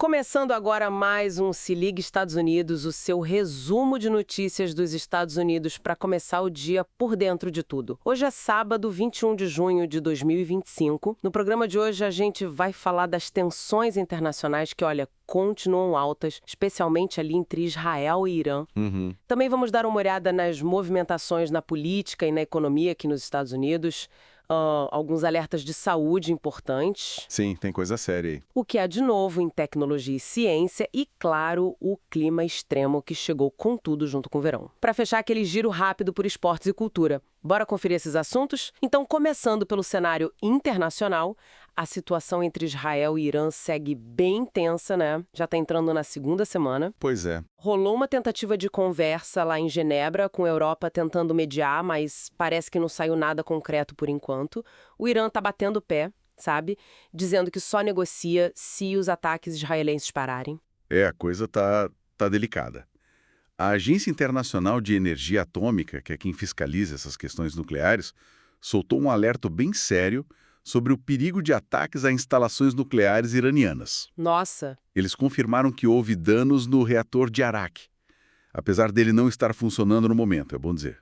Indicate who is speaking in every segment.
Speaker 1: Começando agora mais um Se Liga Estados Unidos, o seu resumo de notícias dos Estados Unidos para começar o dia por dentro de tudo. Hoje é sábado, 21 de junho de 2025. No programa de hoje a gente vai falar das tensões internacionais que, olha, continuam altas, especialmente ali entre Israel e Irã. Também vamos dar uma olhada nas movimentações na política e na economia aqui nos Estados Unidos. Alguns alertas de saúde importantes.
Speaker 2: Sim, tem coisa séria aí.
Speaker 1: O que há de novo em tecnologia e ciência e, claro, o clima extremo que chegou com tudo junto com o verão. Para fechar aquele giro rápido por esportes e cultura. Bora conferir esses assuntos? Então, começando pelo cenário internacional, a situação entre Israel e Irã segue bem tensa, né? Já está entrando na segunda semana.
Speaker 2: Pois é.
Speaker 1: Rolou uma tentativa de conversa lá em Genebra, com a Europa tentando mediar, mas parece que não saiu nada concreto por enquanto. O Irã está batendo o pé, sabe? Dizendo que só negocia se os ataques israelenses pararem.
Speaker 2: A coisa tá delicada. A Agência Internacional de Energia Atômica, que é quem fiscaliza essas questões nucleares, soltou um alerta bem sério sobre o perigo de ataques a instalações nucleares iranianas.
Speaker 1: Nossa!
Speaker 2: Eles confirmaram que houve danos no reator de Arak, apesar dele não estar funcionando no momento, é bom dizer.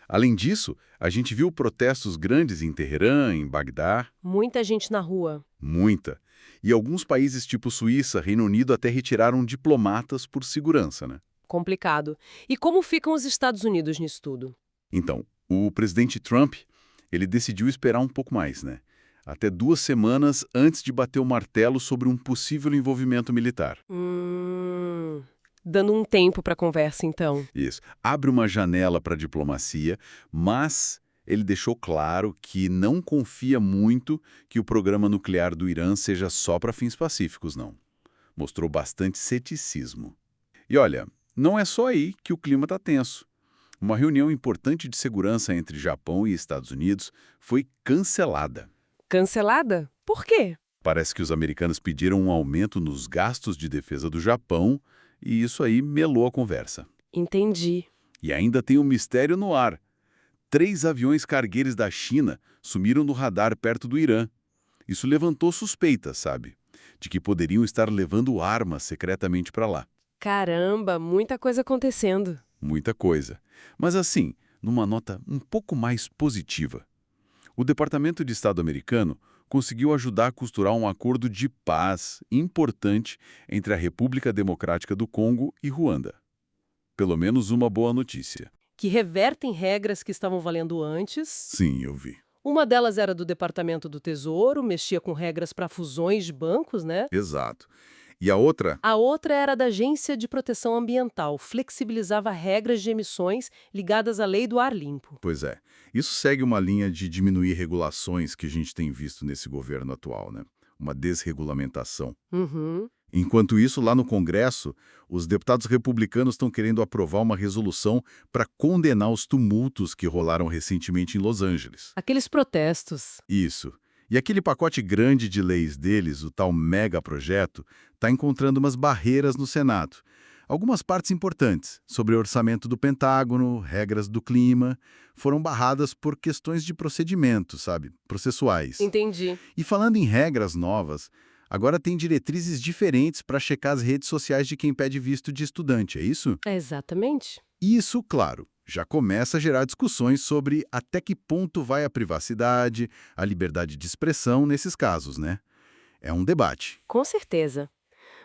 Speaker 2: Além disso, a gente viu protestos grandes em Teherã, em Bagdá.
Speaker 1: Muita gente na rua.
Speaker 2: Muita. E alguns países tipo Suíça, Reino Unido até retiraram diplomatas por segurança, né?
Speaker 1: Complicado. E como ficam os Estados Unidos nisso tudo?
Speaker 2: Então, o presidente Trump, ele decidiu esperar um pouco mais, né? Até 2 semanas antes de bater o martelo sobre um possível envolvimento militar.
Speaker 1: Dando um tempo para a conversa, então.
Speaker 2: Isso. Abre uma janela para a diplomacia, mas ele deixou claro que não confia muito que o programa nuclear do Irã seja só para fins pacíficos, não. Mostrou bastante ceticismo. E olha, não é só aí que o clima está tenso. Uma reunião importante de segurança entre Japão e Estados Unidos foi cancelada.
Speaker 1: Cancelada? Por quê?
Speaker 2: Parece que os americanos pediram um aumento nos gastos de defesa do Japão e isso aí melou a conversa.
Speaker 1: Entendi.
Speaker 2: E ainda tem um mistério no ar. 3 aviões cargueiros da China sumiram no radar perto do Irã. Isso levantou suspeitas, sabe? De que poderiam estar levando armas secretamente para lá.
Speaker 1: Caramba, muita coisa acontecendo.
Speaker 2: Muita coisa. Mas assim, numa nota um pouco mais positiva. O Departamento de Estado americano conseguiu ajudar a costurar um acordo de paz importante entre a República Democrática do Congo e Ruanda. Pelo menos uma boa notícia.
Speaker 1: Que revertem regras que estavam valendo antes.
Speaker 2: Sim, eu vi.
Speaker 1: Uma delas era do Departamento do Tesouro, mexia com regras para fusões de bancos, né?
Speaker 2: Exato. E a outra?
Speaker 1: A outra era da Agência de Proteção Ambiental, flexibilizava regras de emissões ligadas à lei do ar limpo.
Speaker 2: Pois é. Isso segue uma linha de diminuir regulações que a gente tem visto nesse governo atual, né? Uma desregulamentação. Enquanto isso, lá no Congresso, os deputados republicanos estão querendo aprovar uma resolução para condenar os tumultos que rolaram recentemente em Los Angeles.
Speaker 1: Aqueles protestos.
Speaker 2: Isso. E aquele pacote grande de leis deles, o tal megaprojeto, está encontrando umas barreiras no Senado. Algumas partes importantes, sobre o orçamento do Pentágono, regras do clima, foram barradas por questões de procedimento, sabe? Processuais.
Speaker 1: Entendi.
Speaker 2: E falando em regras novas, agora tem diretrizes diferentes para checar as redes sociais de quem pede visto de estudante, é isso?
Speaker 1: Exatamente.
Speaker 2: Isso, claro, já começa a gerar discussões sobre até que ponto vai a privacidade, a liberdade de expressão nesses casos, né? É um debate.
Speaker 1: Com certeza.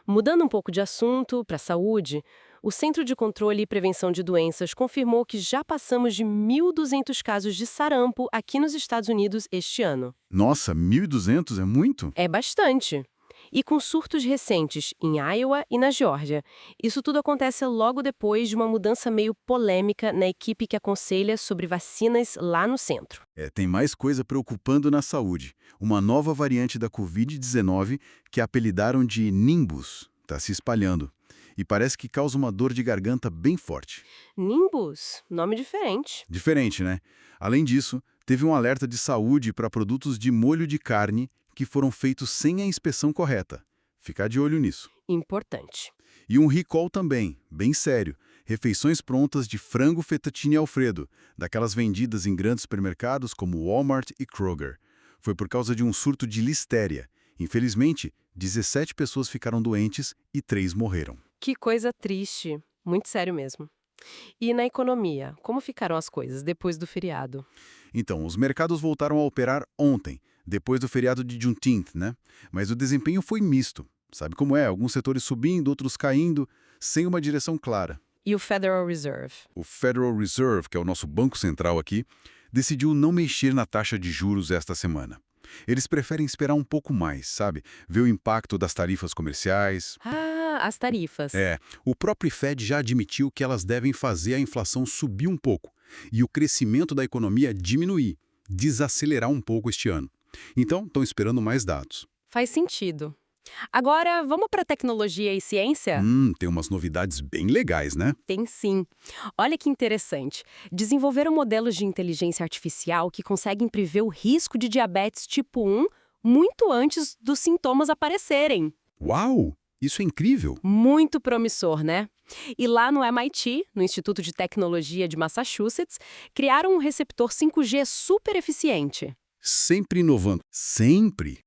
Speaker 1: Mudando um pouco de assunto para a saúde, o Centro de Controle e Prevenção de Doenças confirmou que já passamos de 1.200 casos de sarampo aqui nos Estados Unidos este ano.
Speaker 2: Nossa, 1.200 é muito?
Speaker 1: É bastante. E com surtos recentes em Iowa e na Geórgia. Isso tudo acontece logo depois de uma mudança meio polêmica na equipe que aconselha sobre vacinas lá no centro.
Speaker 2: Tem mais coisa preocupando na saúde. Uma nova variante da Covid-19 que apelidaram de Nimbus está se espalhando. E parece que causa uma dor de garganta bem forte.
Speaker 1: Nimbus? Nome diferente.
Speaker 2: Diferente, né? Além disso, teve um alerta de saúde para produtos de molho de carne que foram feitos sem a inspeção correta. Ficar de olho nisso.
Speaker 1: Importante.
Speaker 2: E um recall também, bem sério. Refeições prontas de frango fettuccine Alfredo, daquelas vendidas em grandes supermercados como Walmart e Kroger. Foi por causa de um surto de listéria. Infelizmente, 17 pessoas ficaram doentes e 3 morreram.
Speaker 1: Que coisa triste. Muito sério mesmo. E na economia, como ficaram as coisas depois do feriado?
Speaker 2: Então, os mercados voltaram a operar ontem, depois do feriado de Juneteenth, né? Mas o desempenho foi misto. Sabe como é? Alguns setores subindo, outros caindo, sem uma direção clara.
Speaker 1: E o Federal Reserve?
Speaker 2: O Federal Reserve, que é o nosso banco central aqui, decidiu não mexer na taxa de juros esta semana. Eles preferem esperar um pouco mais, sabe? Ver o impacto das tarifas comerciais.
Speaker 1: Ah, as tarifas.
Speaker 2: O próprio Fed já admitiu que elas devem fazer a inflação subir um pouco e o crescimento da economia diminuir, desacelerar um pouco este ano. Então, estão esperando mais dados.
Speaker 1: Faz sentido. Agora, vamos para tecnologia e ciência?
Speaker 2: Tem umas novidades bem legais, né?
Speaker 1: Tem sim. Olha que interessante. Desenvolveram modelos de inteligência artificial que conseguem prever o risco de diabetes tipo 1 muito antes dos sintomas aparecerem.
Speaker 2: Uau! Isso é incrível!
Speaker 1: Muito promissor, né? E lá no MIT, no Instituto de Tecnologia de Massachusetts, criaram um receptor 5G super eficiente.
Speaker 2: Sempre inovando. Sempre!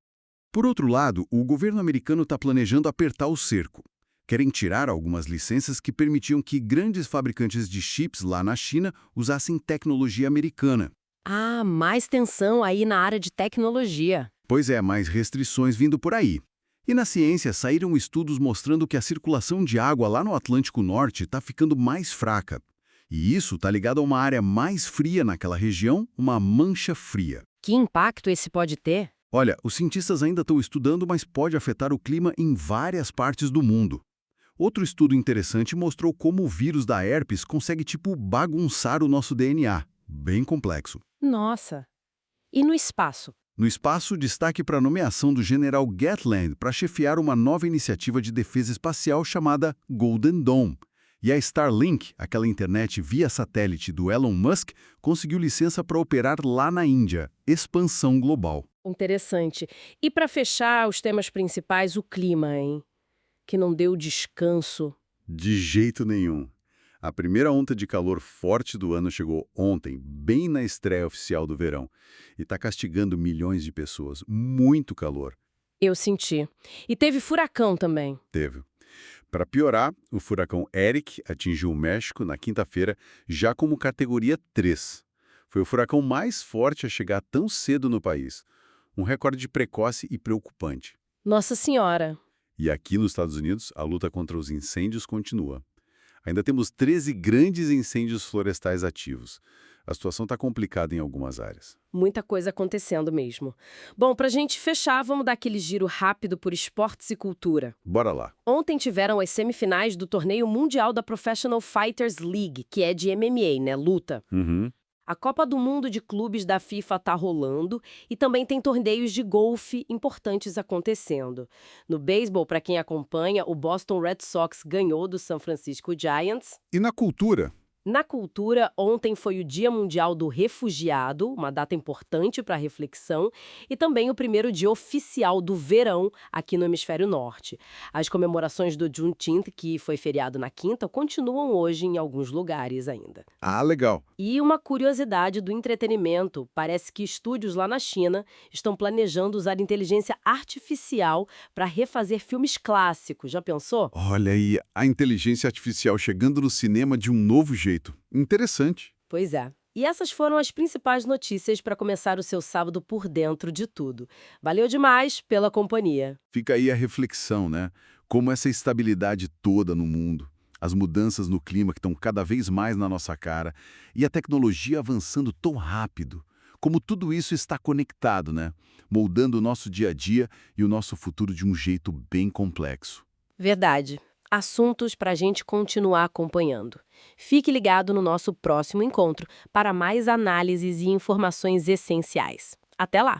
Speaker 2: Por outro lado, o governo americano está planejando apertar o cerco. Querem tirar algumas licenças que permitiam que grandes fabricantes de chips lá na China usassem tecnologia americana.
Speaker 1: Ah, mais tensão aí na área de tecnologia.
Speaker 2: Pois é, mais restrições vindo por aí. E na ciência saíram estudos mostrando que a circulação de água lá no Atlântico Norte está ficando mais fraca. E isso está ligado a uma área mais fria naquela região, uma mancha fria.
Speaker 1: Que impacto esse pode ter?
Speaker 2: Olha, os cientistas ainda estão estudando, mas pode afetar o clima em várias partes do mundo. Outro estudo interessante mostrou como o vírus da herpes consegue, bagunçar o nosso DNA. Bem complexo.
Speaker 1: Nossa! E no espaço?
Speaker 2: No espaço, destaque para a nomeação do general Gatland para chefiar uma nova iniciativa de defesa espacial chamada Golden Dome. E a Starlink, aquela internet via satélite do Elon Musk, conseguiu licença para operar lá na Índia. Expansão global.
Speaker 1: Interessante. E para fechar os temas principais, o clima, hein? Que não deu descanso.
Speaker 2: De jeito nenhum. A primeira onda de calor forte do ano chegou ontem, bem na estreia oficial do verão, e está castigando milhões de pessoas. Muito calor.
Speaker 1: Eu senti. E teve furacão também.
Speaker 2: Teve. Para piorar, o furacão Eric atingiu o México na quinta-feira, já como categoria 3. Foi o furacão mais forte a chegar tão cedo no país. Um recorde precoce e preocupante.
Speaker 1: Nossa Senhora!
Speaker 2: E aqui nos Estados Unidos, a luta contra os incêndios continua. Ainda temos 13 grandes incêndios florestais ativos. A situação está complicada em algumas áreas.
Speaker 1: Muita coisa acontecendo mesmo. Bom, pra gente fechar, vamos dar aquele giro rápido por esportes e cultura.
Speaker 2: Bora lá.
Speaker 1: Ontem tiveram as semifinais do torneio mundial da Professional Fighters League, que é de MMA, né? Luta. A Copa do Mundo de Clubes da FIFA tá rolando e também tem torneios de golfe importantes acontecendo. No beisebol, para quem acompanha, o Boston Red Sox ganhou do San Francisco Giants.
Speaker 2: E na cultura?
Speaker 1: Na cultura, ontem foi o Dia Mundial do Refugiado, uma data importante para a reflexão, e também o primeiro dia oficial do verão aqui no Hemisfério Norte. As comemorações do Juneteenth, que foi feriado na quinta, continuam hoje em alguns lugares ainda.
Speaker 2: Ah, legal.
Speaker 1: E uma curiosidade do entretenimento, parece que estúdios lá na China estão planejando usar inteligência artificial para refazer filmes clássicos. Já pensou?
Speaker 2: Olha aí, a inteligência artificial chegando no cinema de um novo jeito. Interessante.
Speaker 1: Pois é. E essas foram as principais notícias para começar o seu sábado por dentro de tudo. Valeu demais pela companhia.
Speaker 2: Fica aí a reflexão, né? Como essa estabilidade toda no mundo, as mudanças no clima que estão cada vez mais na nossa cara e a tecnologia avançando tão rápido. Como tudo isso está conectado, né? Moldando o nosso dia a dia e o nosso futuro de um jeito bem complexo.
Speaker 1: Verdade. Assuntos para a gente continuar acompanhando. Fique ligado no nosso próximo encontro para mais análises e informações essenciais. Até lá!